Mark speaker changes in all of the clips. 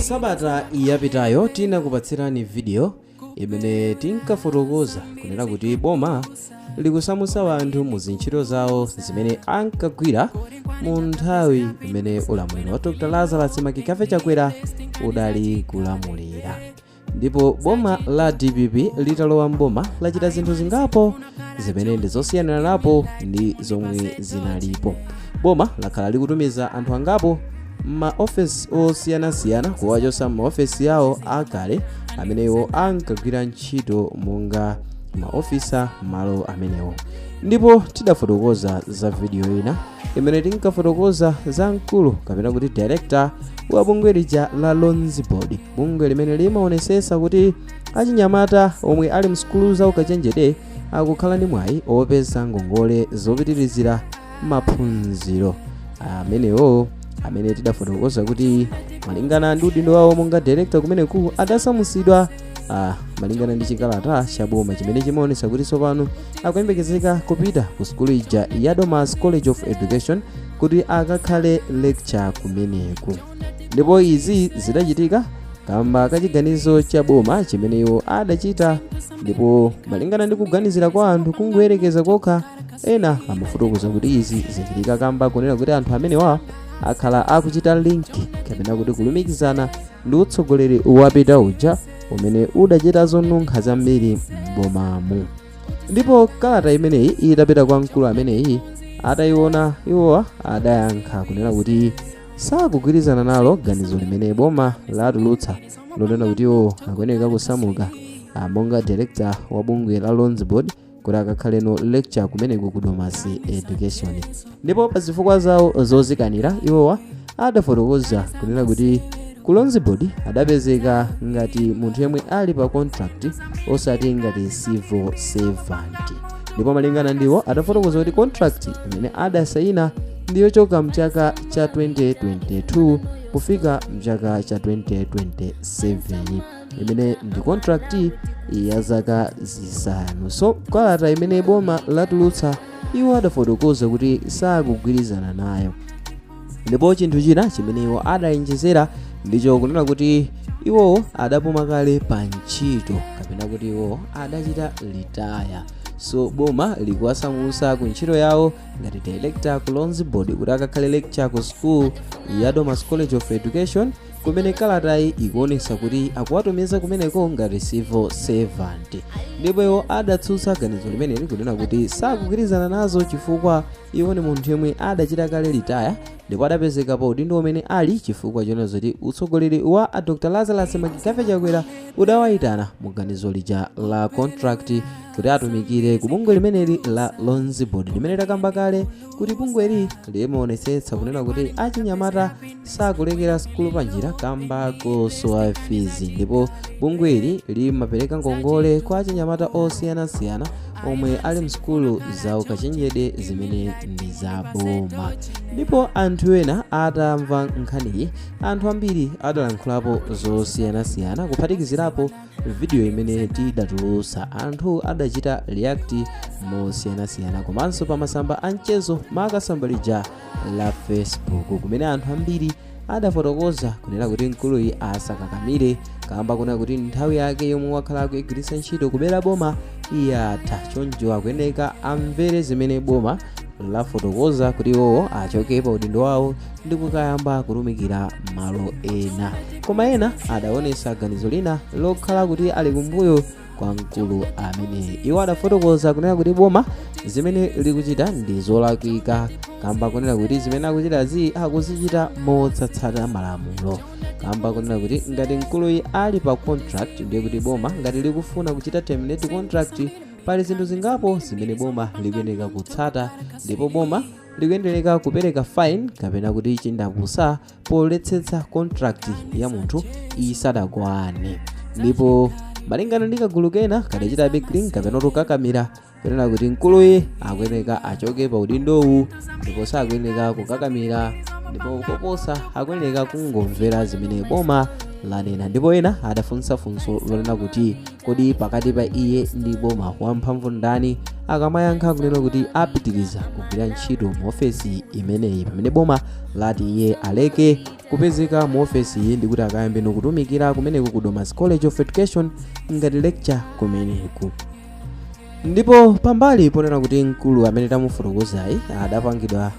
Speaker 1: Sabata yapitayo tinakupatsirani video imene tinkafotokoza kunena kuti boma likusamusa anthu mu zintchito zawo zimene ankagwira mu nthawi imene ulamuliro wa Dr. Lazarus Chakwera udali kulamulira. Ndipo boma la DPP litalowa mboma lachita zinthu zingapo zimene ndi zosiyanirapo ndi zomwe zinalipo. Boma lakhala likutumiza anthu angapo maofesi osiyanasiyana kuwachotsa maofesi yawo akale amenewo ankagwira ntchito monga maofisa malo amenewo. Ndipo tidafotokoza za video ina imene tinkafotokoza za mkulu kapena kuti director wa bungwe lija la Loans Board, bungwe limene limaonesesa kuti achinyamata omwe ali msukulu za ukachenjede akukhala ndi mwayi opeza ngongole zopitirizira maphunziro amenewo, amene tidafotokoza kuti malingana ndi udindo wawo monga director kumeneku adasamusidwa malingana ndi chikalata cha boma chimene chimaonesa kuti tsopano akuyembekezeka kupita ku sukulu ija ya Domas College of Education kuti akakhale lecture kumeneku. Ndipo izi zidachitika kamba kachiganizo cha boma chimene iwo adachita, ndipo malingana ndi kuganizira kwa anthu kungoyerekeza kokha, ena amafotokoza kuti izi zichitika kamba kunena kuti anthu amenewa akhala akuchita link kapena kuti kulumikizana ndi utsogoleri wapita uja umene udachita zonunkha zambiri m'bomamu. Ndipo kalata imeneyi idapita kwa mkulu ameneyi, atayiona iwowa adayankha kunena kuti sakugwirizana nalo ganizo limene boma latulutsa lonena kuti iwo akuyeneka kusamuka monga director wa bungwe la Loans Board kuti akakhale no lecture kumeneku ku Domas Education. Ndipo pa zifukwa zawo zozikanira iwowa adafotokoza kunena kuti ku Loans Board adapezeka ngati munthu yemwe ali pa contract osati ngati civil servant. Ndipo malingana ndiwo adafotokoza kuti contract imene adasayina ndiyo choka mchaka cha 2022 kufika mchaka cha 2027 imene ndi contract ya zaka zisanu. So kalata imene boma latulutsa iwo adafotokoza kuti sakugwirizana nayo. Ndipo chinthu china chimene iwo adayenjezera ndicho kunena kuti iwo adapuma kale pa ntchito kapena kuti iwo adachita retire. So boma likuwasamusa ku ntchito yawo ngati director ku Loans Board kuti akakhale lecture ku school ya Domas College of Education, kumene kalatayi ikuonesa kuti akuwatumiza kumeneko ngati civil servant. Ndipo iwo adatsutsa ganizo limeneli kunena kuti sakugwirizana nazo chifukwa iwo ni munthu yemwe adachita kale retire ndipo adapezeka pa udindo umene ali chifukwa chonena zoti utsogoleri wa Dr. Lazarus Chakwera udawayitana mu ganizo lija la contract kuti atumikire ku bungwe limeneli la Loans Board limene takamba kale kuti bungweli limaonesetsa kunena kuti achinyamata sakulekera sukulu panjira kamba kosowa fees. Ndipo bungweli limapereka ngongole kwa achinyamata osiyanasiyana omwe ali msukulu za ukachenjede zimene ndi za boma. Ndipo anthu ena atamva nkhaniyi, anthu ambiri adalankhulapo zosiyanasiyana kuphatikizirapo video imene tidatulutsa. Anthu adachita react mosiyanasiyana komanso pa masamba amchezo makasamba lija la Facebook kumene anthu ambiri adafotokoza kunena kuti mkuluyi asakakamire kamba kunena kuti nthawi yake yomwe wakhala akuyigwiritsa ntchito kubera boma iyatha. Choncho akuyeneka amvere zimene boma lafotokoza kuti iwowo achoke pa udindo wawo ndi kukayamba kutumikira malo ena. Koma ena adaonesa ganizo lina lokhala kuti ali kumbuyo kwa mkulu amene. Iwo adafotokoza kunena kuti boma zimene likuchita ndi zolakwika kamba kunena kuti zimene akuchitazi akuzichita motsatsata malamulo, kamba kunena kuti ngati mkuluyi ali pa contract ndiye kuti boma ngati likufuna kuchita terminate contract pali zinthu zingapo zimene boma likuyeneka kutsata. Ndipo boma likuyeneka kupereka fine kapena kuti chindapusa poletsetsa contract ya munthu isadakwane. Ndipo malingana ndi kagulu kena kadachita big kapena kukakamira kunena kuti mkuluyi akuyeneka achoke pa udindowu ndipo sakuyeneka kukakamira, ndipo koposa akuyeneka kungomvera zimene boma lanena. Ndipo ena adafunsa funso lonena kuti kodi pakati pa iye ndi boma wamphamvu ndani akamayankha kunena kuti apitiriza kugwira ntchito mu ofesi imeneyi pamene boma lati iye aleke kupezeka mu ofesi iyi ndikuti akayambe kutumikira kumeneku ku Domas College of Education ngati lecture kumeneku. Ndipo pambali ponena kuti mkulu amene tamufotokozayi adapangidwa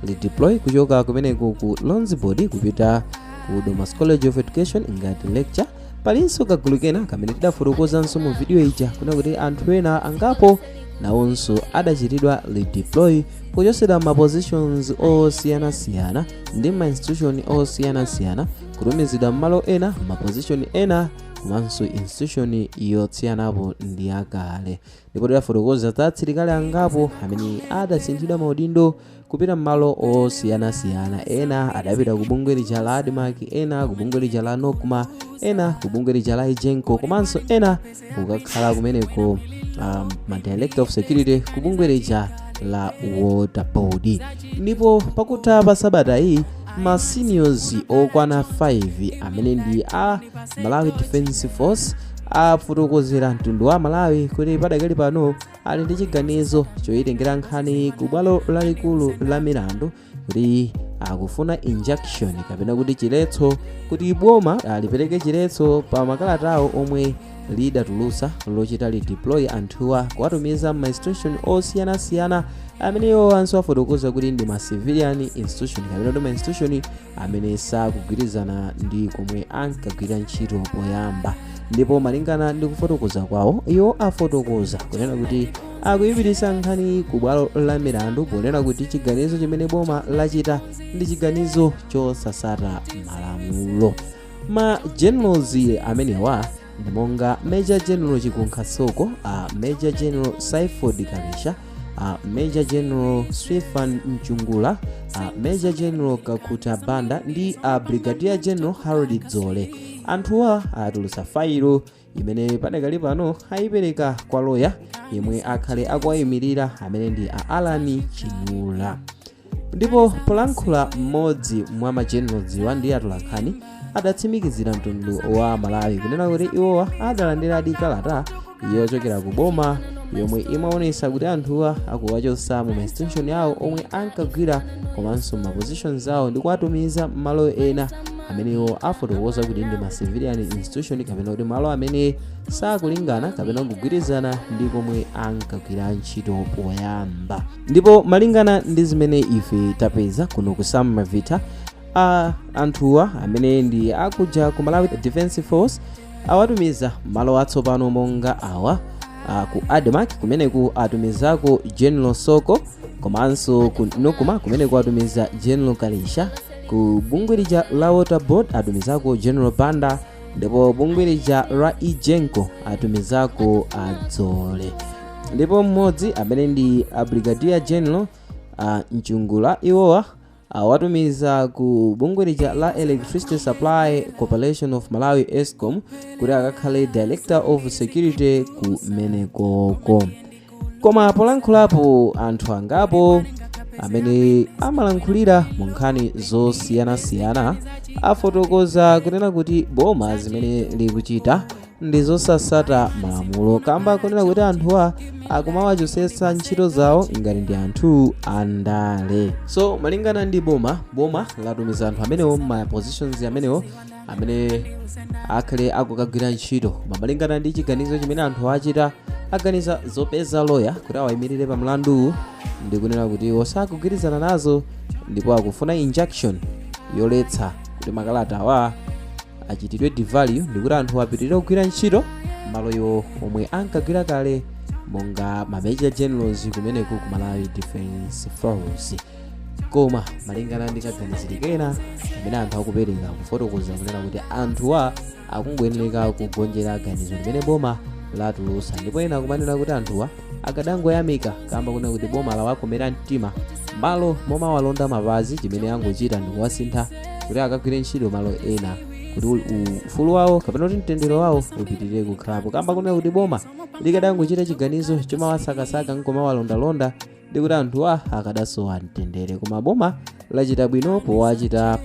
Speaker 1: redeploy kuchoka kumeneku ku Lonsboard kupita ku Domas College of Education ngati lecture. Palinso kagulu kena kamene tidafotokozanso mu video ija kuna kuti anthu ena angapo nawonso adachitidwa redeploy kuchosedwa ma positions osiyanasiyana ndi ma institution osiyanasiyana kutumizidwa m'malo ena ma position ena komanso institution yotsiyanapo ndi yakale. Ndipo tidafotokoza za asilikali angapo amene adasinthidwa maudindo kupita m'malo osiyanasiyana. Ena adapita ku bungwe lija la ADMAC, ena ku bungwe lija la NOCMA, ena ku bungwe lija la IJENCO, komanso ena kukakhala kumeneko ma director of security ku bungwe lija la water board. Ndipo pakutha pa sabata iyi ma seniors okwana 5 amene ndi a Malawi Defense Force afotokozera mtundu wa Malawi kuti padakali pano ali ndi chiganizo choyitengera nkhani ku bwalo lalikulu la milandu kuti akufuna injunction kapena kuti chiletso kuti boma alipereke chiletso pa makalatawo omwe lidatulutsa lochita redeploy anthuwa kuwatumiza ma institution osiyanasiyana ameneyo anso afotokoza kuti ndi ma civilian institution kapena kuti ma institution amene sakugwirizana ndi komwe ankagwira ntchito poyamba. Ndipo malingana ndi kufotokoza kwawo iwo afotokoza kunena kuti akuyipititsa nkhani ku bwalo la milandu ponena kuti chiganizo chimene boma lachita ndi chiganizo chosasata malamulo. Ma generals amenewa ndi monga Major General Chikunkha Soko, Major General Saiford Karisha, Major General Swifan Mchungula, Major General Kakuta Banda ndi Brigadier General Harold Dzole. Anthuwa atulutsa failo imene padakali pano ayipereka kwa lawyer yemwe akhale akuwayimirira amene ndi Alani Chinyula. Ndipo polankhula mmodzi mwa ma generals wa ndi atolankhani adatsimikizira mtundu wa Malawi kunena kuti iwowa adalandiradi kalata yochokera ku boma yomwe imaonesa kuti anthuwa akuwachotsa mu institution yawo omwe ankagwira komanso ma positions awo ndi kuwatumiza m'malo ena amenewo afotokoza kuti ndi ma civilian institution kapena kuti malo amene sakulingana kapena kugwirizana ndi komwe ankagwira ntchito poyamba. Ndipo malingana ndi zimene ife tapeza kuno kusamveka anthuwa amene ndi akuja ku Malawi Defense Force awatumiza malo atsopano monga awa ku ADMAC kumeneku atumizako General Soko, komanso ku NOCMA kumeneku atumiza General Karisha, ku bungwe lija la water board atumizako General Banda, ndipo bungwe lija la IJENCO atumizako Dzole. Ndipo mmodzi amene ndi Brigadier General Mchungula iwowa watumiza ku bungwe lija la Electricity Supply Corporation of Malawi ESCOM kuti akakhale Director of Security kumenekoko. Koma polankhulapo anthu angapo amene amalankhulira mu nkhani zosiyanasiyana afotokoza kunena kuti boma zimene likuchita ndi zosasata malamulo, kamba kunena kuti anthuwa akumawachotsetsa ntchito zawo ngati ndi anthu andale. So malingana ndi boma latumiza anthu amenewo ma positions amenewo amene akhale akukagwira ntchito. Malingana ndi chiganizo chimene anthu achita aganiza zopeza lawyer kuti awayimirire pa mlandu ndi kunena kuti osakugwirizana nazo ndipo akufuna injunction yoletsa kuti makalata awa achitidwe devalue ndi kuti anthu apitirire kugwira ntchito maloyo omwe ankagwira kale monga ma Major Generals kumeneku ku Malawi Defense Force. Koma malingana ndi kaganiziro kena amene anthu akupereka kufotokoza kunena kuti anthuwa akungoyenera kugonjera ganizo limene boma latulutsa, ndipo ena akumanena kuti anthuwa akadangoyamika kamba kunena kuti boma lawakomera mtima malo moma walonda mapazi chimene angochita ndi kuwasintha kuti akagwire ntchito malo ena kuti ufulu wawo kapena kuti mtendero wawo upitirire kukhalapo, kamba kunena kuti boma likadangochita chiganizo chomawasakasaka nkomawalondalonda ndi kuti anthuwa akadasowa mtendere. Koma boma lachita bwino powachita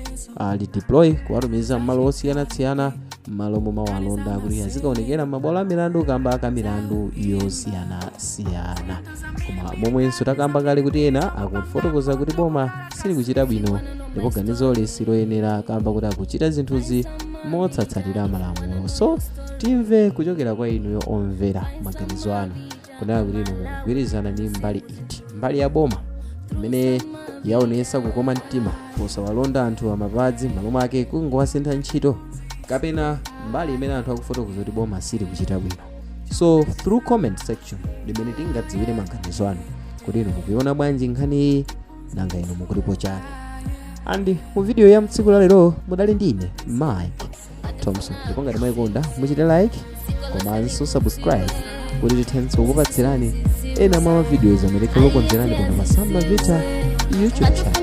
Speaker 1: redeploy kuwatumiza m'malo osiyanasiyana malo momwe walonda kuti azikaonekera mabwalo a milandu kamba aka milandu yosiyanasiyana. Koma momwenso takamba kale kuti ena akufotokoza kuti boma sili kuchita bwino ndipo ganizo siloyenera kamba kuti akuchita zinthuzi motsatira malamulo. So timve kuchokera kwa inuyo omvera maganizo anu kunena kuti inu mukugwirizana ndi mbali iti, mbali ya boma imene yaonesa kukoma mtima posawalonda anthu amapadzi malo mwake kungowasintha ntchito, kapena mbali imene anthu akufotokoza kuti boma sili kuchita bwino. So through comment section limene tingadziwire maganizo anu kuti inu mukuiona bwanji nkhani iyi nanga inu mukulipo chani. Andi mu video ya mtsiku la lero mudali ndine Mike Thompson. Ndipo ngati mwayikonda muchite like komanso subscribe kuti tithenso kukupatsirani ena mwa videos amene tikonzerani pano pa ZOMWE YouTube channel.